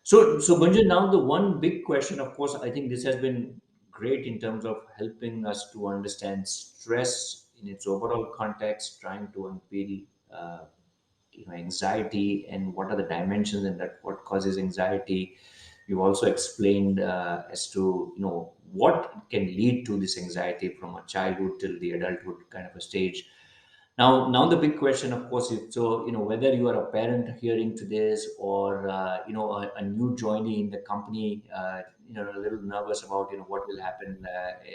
So Gunjan, now the one big question, of course, I think this has been great in terms of helping us to understand stress in its overall context, trying to unpeel, uh, anxiety and what are the dimensions and that what causes anxiety. You've also explained as to what can lead to this anxiety from a childhood till the adulthood kind of a stage. Now the big question, of course, is so whether you are a parent hearing to this or a new joinee in the company, a little nervous about what will happen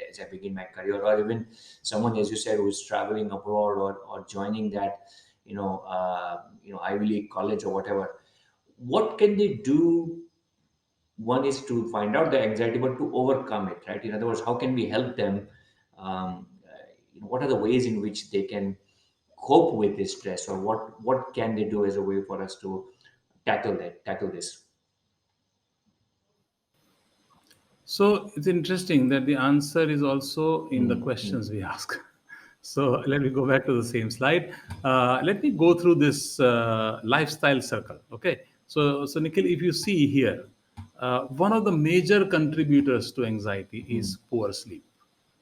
as I begin my career, or even someone, as you said, who is traveling abroad or joining that Ivy League college or whatever. What can they do? One is to find out the anxiety, but to overcome it, right? In other words, how can we help them? What are the ways in which they can cope with this stress, or what can they do as a way for us to tackle this? So it's interesting that the answer is also in the Mm-hmm. questions we ask. So let me go back to the same slide. Let me go through this lifestyle circle. Okay. So Nikhil, if you see here, one of the major contributors to anxiety is poor sleep.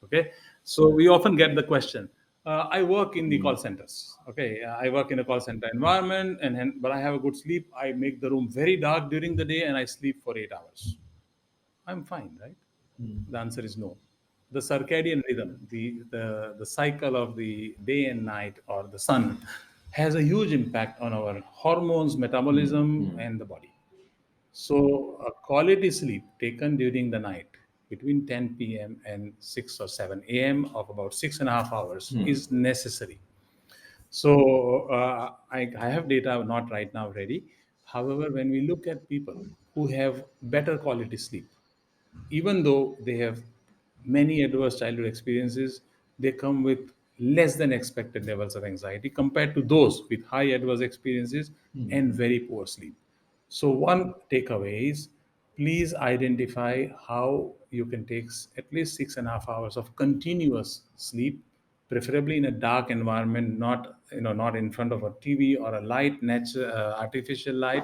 Okay. So we often get the question. I work in the call centers. Okay, I work in a call center environment, but I have a good sleep. I make the room very dark during the day, and I sleep for 8 hours. I'm fine, right? The answer is no. The circadian rhythm, the cycle of the day and night or the sun, has a huge impact on our hormones, metabolism, and the body. So, a quality sleep taken during the night between 10 p.m. and 6 or 7 a.m. of about 6.5 hours is necessary. So I have data not right now ready. However, when we look at people who have better quality sleep, even though they have many adverse childhood experiences, they come with less than expected levels of anxiety compared to those with high adverse experiences and very poor sleep. So, one takeaway is please identify how you can take at least 6.5 hours of continuous sleep, preferably in a dark environment, not in front of a TV or a light, artificial light,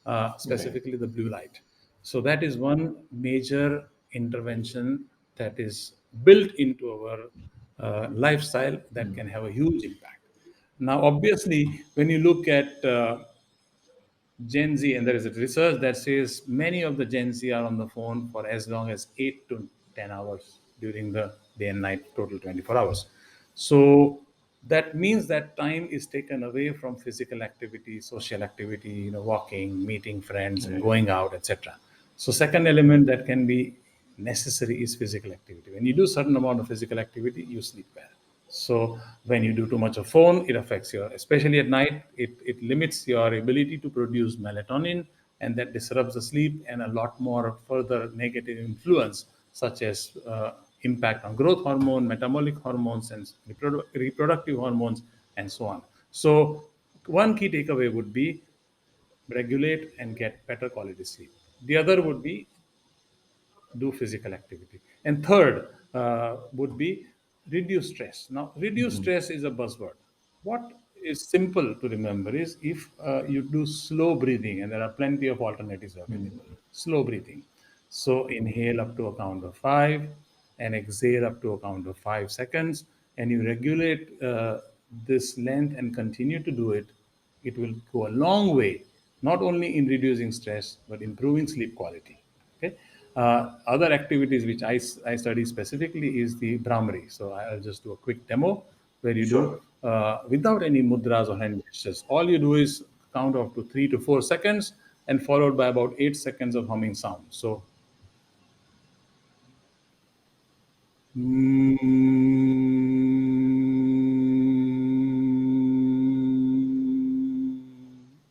Right. specifically the blue light. So that is one major intervention that is built into our lifestyle that can have a huge impact. Now, obviously, when you look at Gen Z, and there is a research that says many of the Gen Z are on the phone for as long as 8 to 10 hours during the day and night, total 24 hours. So that means that time is taken away from physical activity, social activity, walking, meeting friends, and Right. going out, etc. So second element that can be necessary is physical activity. When you do certain amount of physical activity, you sleep well. So when you do too much of phone, it affects your, especially at night, it limits your ability to produce melatonin, and that disrupts the sleep, and a lot more further negative influence, such as impact on growth hormone, metabolic hormones, and reproductive hormones, and so on. So one key takeaway would be regulate and get better quality sleep. The other would be do physical activity. And third would be reduce stress. Now, reduce stress is a buzzword. What is simple to remember is if you do slow breathing, and there are plenty of alternatives available. Slow breathing. So, inhale up to a count of five and exhale up to a count of 5 seconds, and you regulate this length and continue to do it. It will go a long way, not only in reducing stress, but improving sleep quality. Okay. Other activities which I study specifically is the Brahmari. So I'll just do a quick demo where you do Sure. without any mudras or hand gestures. All you do is count up to 3 to 4 seconds and followed by about 8 seconds of humming sound. So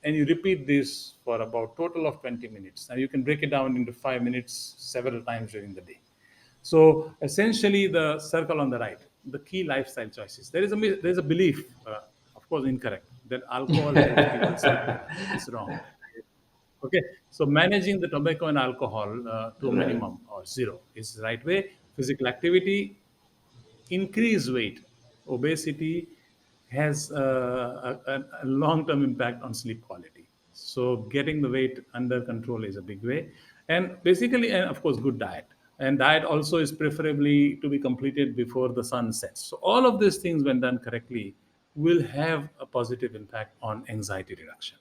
and you repeat this for about total of 20 minutes. Now you can break it down into 5 minutes several times during the day. So essentially, the circle on the right, the key lifestyle choices. There is a belief, of course incorrect, that alcohol helps people sleep better. It's wrong. Okay, so managing the tobacco and alcohol to Right. minimum or zero is the right way. Physical activity, increase weight, obesity has a long-term impact on sleep quality. So getting the weight under control is a big way. And basically, and of course, good diet. And diet also is preferably to be completed before the sun sets. So all of these things, when done correctly, will have a positive impact on anxiety reduction.